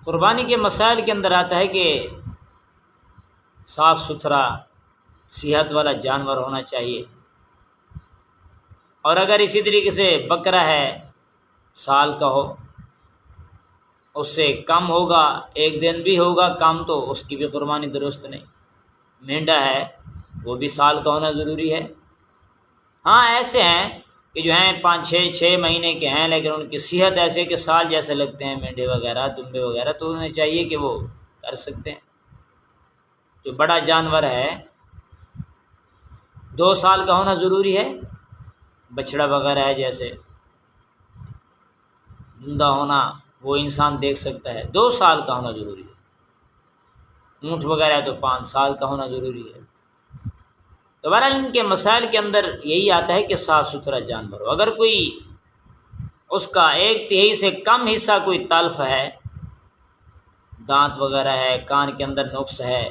قربانی کے مسائل کے اندر آتا ہے کہ صاف ستھرا صحت والا جانور ہونا چاہیے، اور اگر اسی طریقے سے بکرا ہے سال کا ہو، اس سے کم ہوگا، ایک دن بھی ہوگا کم، تو اس کی بھی قربانی درست نہیں۔ مینڈا ہے وہ بھی سال کا ہونا ضروری ہے۔ ہاں ایسے ہیں کہ جو ہیں 5-6 مہینے کے ہیں لیکن ان کی صحت ایسے کہ سال جیسے لگتے ہیں، مینڈے وغیرہ دمبے وغیرہ، تو انہیں چاہیے کہ وہ کر سکتے ہیں۔ جو بڑا جانور ہے 2 سال کا ہونا ضروری ہے، بچھڑا وغیرہ ہے جیسے زندہ ہونا وہ انسان دیکھ سکتا ہے، 2 سال کا ہونا ضروری ہے۔ اونٹ وغیرہ تو 5 سال کا ہونا ضروری ہے۔ تو بہرحال ان کے مسائل کے اندر یہی آتا ہے کہ صاف ستھرا جانور ہو۔ اگر کوئی اس کا 1/3 سے کم حصہ کوئی تلف ہے، دانت وغیرہ ہے، کان کے اندر نقص ہے،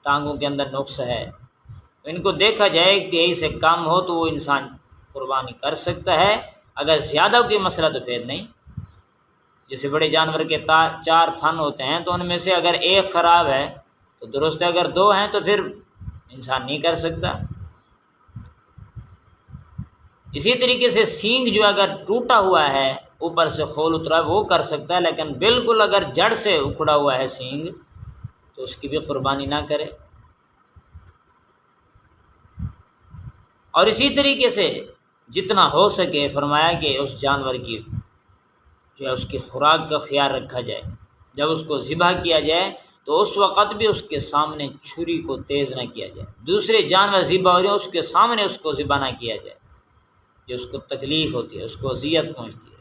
ٹانگوں کے اندر نقص ہے، تو ان کو دیکھا جائے 1/3 سے کم ہو تو وہ انسان قربانی کر سکتا ہے۔ اگر زیادہ کوئی مسئلہ تو پھر نہیں۔ جیسے بڑے جانور کے 4 تھن ہوتے ہیں تو ان میں سے اگر 1 خراب ہے تو درست ہے، اگر 2 ہیں تو پھر انسان نہیں کر سکتا۔ اسی طریقے سے سینگ جو اگر ٹوٹا ہوا ہے، اوپر سے خول اترا ہے، وہ کر سکتا ہے، لیکن بالکل اگر جڑ سے اکھڑا ہوا ہے سینگ تو اس کی بھی قربانی نہ کرے۔ اور اسی طریقے سے جتنا ہو سکے فرمایا کہ اس جانور کی جو ہے اس کی خوراک کا خیال رکھا جائے۔ جب اس کو ذبح کیا جائے تو اس وقت بھی اس کے سامنے چھری کو تیز نہ کیا جائے، دوسرے جانور ذبح ہو رہے ہیں اس کے سامنے اس کو ذبح نہ کیا جائے، جو اس کو تکلیف ہوتی ہے، اس کو اذیت پہنچتی ہے۔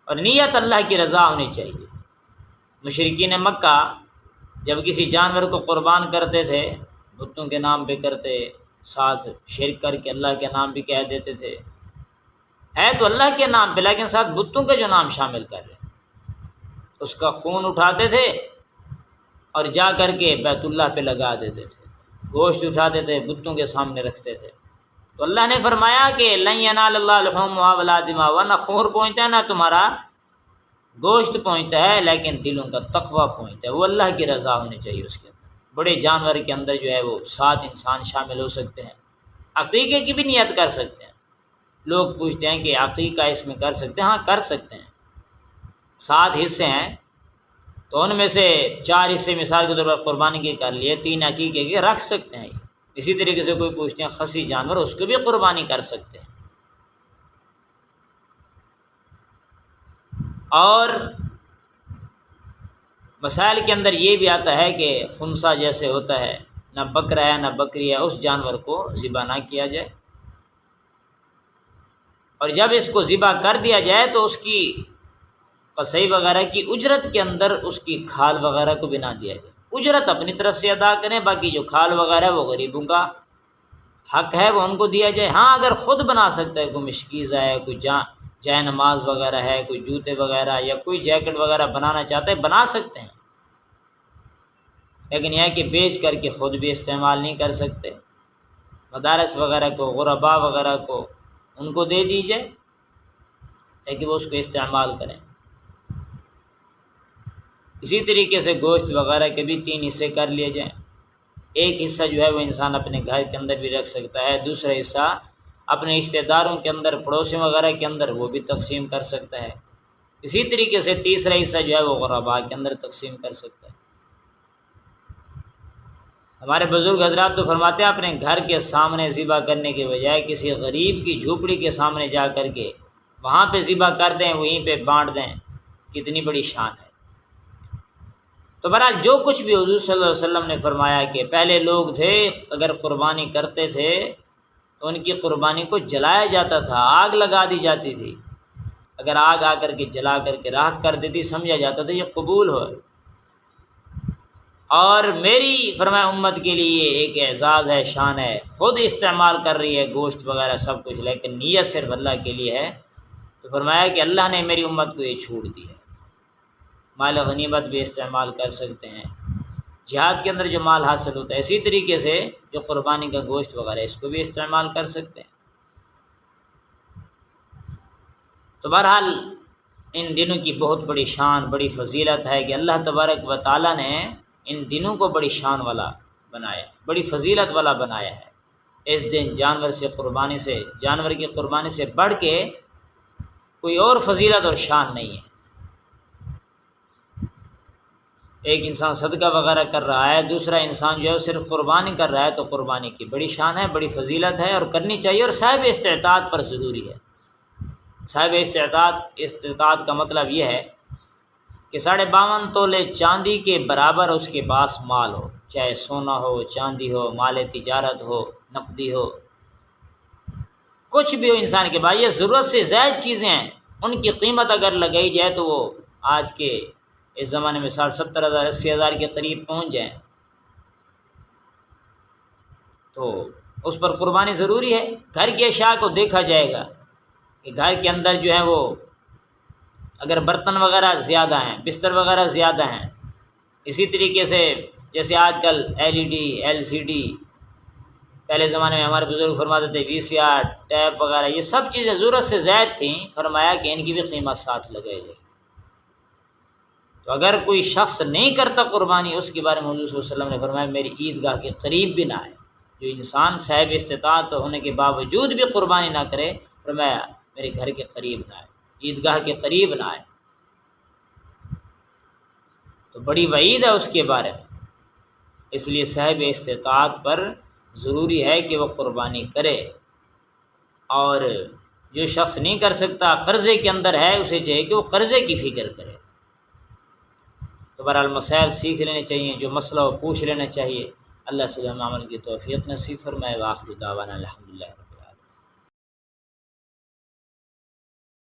اور نیت اللہ کی رضا ہونی چاہیے۔ مشرکین مکہ جب کسی جانور کو قربان کرتے تھے بتوں کے نام پہ کرتے، ساتھ شرک کر کے اللہ کے نام بھی کہہ دیتے تھے، ہے تو اللہ کے نام پہ لیکن ساتھ بتوں کا جو نام شامل کر رہے، اس کا خون اٹھاتے تھے اور جا کر کے بیت اللہ پہ لگا دیتے تھے، گوشت اٹھاتے تھے بتوں کے سامنے رکھتے تھے۔ تو اللہ نے فرمایا کہ لن ینال اللہ لحومها ولا دماؤها، نہ خون پہنچتا ہے نہ تمہارا گوشت پہنچتا ہے، لیکن دلوں کا تقویٰ پہنچتا ہے، وہ اللہ کی رضا ہونی چاہیے اس کے اندر۔ بڑے جانور کے اندر جو ہے وہ 7 انسان شامل ہو سکتے ہیں، عقیقے کی بھی نیت کر سکتے ہیں۔ لوگ پوچھتے ہیں کہ عقیقہ اس میں کر سکتے ہیں؟ ہاں کر سکتے ہیں۔ 7 حصے ہیں تو ان میں سے 4 حصے مثال کے طور پر قربانی کے کر لیے، 3 عقیقے کے رکھ سکتے ہیں۔ اسی طریقے سے کوئی پوچھتے ہیں خصی جانور، اس کو بھی قربانی کر سکتے ہیں۔ اور مسائل کے اندر یہ بھی آتا ہے کہ خنثی جیسے ہوتا ہے، نہ بکرا ہے نہ بکری ہے، اس جانور کو ذبح نہ کیا جائے، اور جب اس کو ذبح کر دیا جائے تو اس کی قصعی وغیرہ کی اجرت کے اندر اس کی کھال وغیرہ کو بھی نہ دیا جائے۔ اجرت اپنی طرف سے ادا کریں، باقی جو کھال وغیرہ ہے وہ غریبوں کا حق ہے، وہ ان کو دیا جائے۔ ہاں اگر خود بنا سکتا ہے، کوئی مشکیزہ ہے، کوئی جائے نماز وغیرہ ہے، کوئی جوتے وغیرہ یا کوئی جیکٹ وغیرہ بنانا چاہتا ہے بنا سکتے ہیں، لیکن یہ ہے کہ بیچ کر کے خود بھی استعمال نہیں کر سکتے۔ مدارس وغیرہ کو، غرباء وغیرہ کو ان کو دے دیجیے تاکہ وہ اس کو استعمال کریں۔ اسی طریقے سے گوشت وغیرہ کے بھی 3 حصے کر لیے جائیں۔ ایک حصہ جو ہے وہ انسان اپنے گھر کے اندر بھی رکھ سکتا ہے، دوسرا حصہ اپنے رشتہ داروں کے اندر، پڑوسیوں وغیرہ کے اندر وہ بھی تقسیم کر سکتا ہے۔ اسی طریقے سے تیسرا حصہ جو ہے وہ غرباء کے اندر تقسیم کر سکتا ہے۔ ہمارے بزرگ حضرات تو فرماتے ہیں اپنے گھر کے سامنے ذبح کرنے کے بجائے کسی غریب کی جھوپڑی کے سامنے جا کر کے وہاں پہ ذبح کر دیں، وہیں پہ بانٹ دیں، کتنی بڑی شان ہے۔ تو بہرحال جو کچھ بھی حضور صلی اللہ علیہ وسلم نے فرمایا کہ پہلے لوگ تھے اگر قربانی کرتے تھے تو ان کی قربانی کو جلایا جاتا تھا، آگ لگا دی جاتی تھی، اگر آگ آ کر کے جلا کر کے راکھ کر دیتی سمجھا جاتا تھا یہ قبول ہو۔ اور میری فرمایا امت کے لیے ایک اعزاز ہے، شان ہے، خود استعمال کر رہی ہے گوشت وغیرہ سب کچھ، لیکن نیت صرف اللہ کے لیے ہے۔ تو فرمایا کہ اللہ نے میری امت کو یہ چھوٹ دی ہے، مال غنیمت بھی استعمال کر سکتے ہیں، جہاد کے اندر جو مال حاصل ہوتا ہے، اسی طریقے سے جو قربانی کا گوشت وغیرہ اس کو بھی استعمال کر سکتے ہیں۔ تو بہرحال ان دنوں کی بہت بڑی شان، بڑی فضیلت ہے کہ اللہ تبارک و تعالیٰ نے ان دنوں کو بڑی شان والا بنایا ہے، بڑی فضیلت والا بنایا ہے۔ اس دن جانور کی قربانی سے بڑھ کے کوئی اور فضیلت اور شان نہیں ہے۔ ایک انسان صدقہ وغیرہ کر رہا ہے، دوسرا انسان جو ہے صرف قربانی کر رہا ہے، تو قربانی کی بڑی شان ہے، بڑی فضیلت ہے اور کرنی چاہیے، اور صاحب استطاعت پر ضروری ہے۔ صاحب استطاعت کا مطلب یہ ہے کہ 52.5 تولے چاندی کے برابر اس کے پاس مال ہو، چاہے سونا ہو، چاندی ہو، مال تجارت ہو، نقدی ہو، کچھ بھی ہو انسان کے پاس۔ یہ ضرورت سے زائد چیزیں ہیں، ان کی قیمت اگر لگائی جائے تو وہ آج کے اس زمانے میں 60,000 70,000 80,000 کے قریب پہنچ جائیں، تو اس پر قربانی ضروری ہے۔ گھر کی اشیاء کو دیکھا جائے گا کہ گھر کے اندر جو ہے وہ اگر برتن وغیرہ زیادہ ہیں، بستر وغیرہ زیادہ ہیں، اسی طریقے سے جیسے آج کل LED LCD، پہلے زمانے میں ہمارے بزرگ فرماتے تھے VCR ٹیپ وغیرہ، یہ سب چیزیں ضرورت سے زائد تھیں، فرمایا کہ ان کی بھی قیمت ساتھ لگائی جائے۔ تو اگر کوئی شخص نہیں کرتا قربانی، اس کے بارے میں حضور صلی اللہ علیہ وسلم نے فرمایا میری عیدگاہ کے قریب بھی نہ آئے۔ جو انسان صاحب استطاعت ہونے کے باوجود بھی قربانی نہ کرے، فرمایا میرے گھر کے قریب نہ آئے، عیدگاہ کے قریب نہ آئے۔ تو بڑی وعید ہے اس کے بارے میں، اس لیے صاحب استطاعت پر ضروری ہے کہ وہ قربانی کرے، اور جو شخص نہیں کر سکتا، قرضے کے اندر ہے، اسے چاہیے کہ وہ قرضے کی فکر کرے۔ تو بہرحال مسائل سیکھ لینے چاہیے، جو مسئلہ ہو پوچھ لینا چاہیے۔ اللہ سے ہم عمل کی توفیق نصیب فرمائے۔ وآخر دعوانا الحمدللہ۔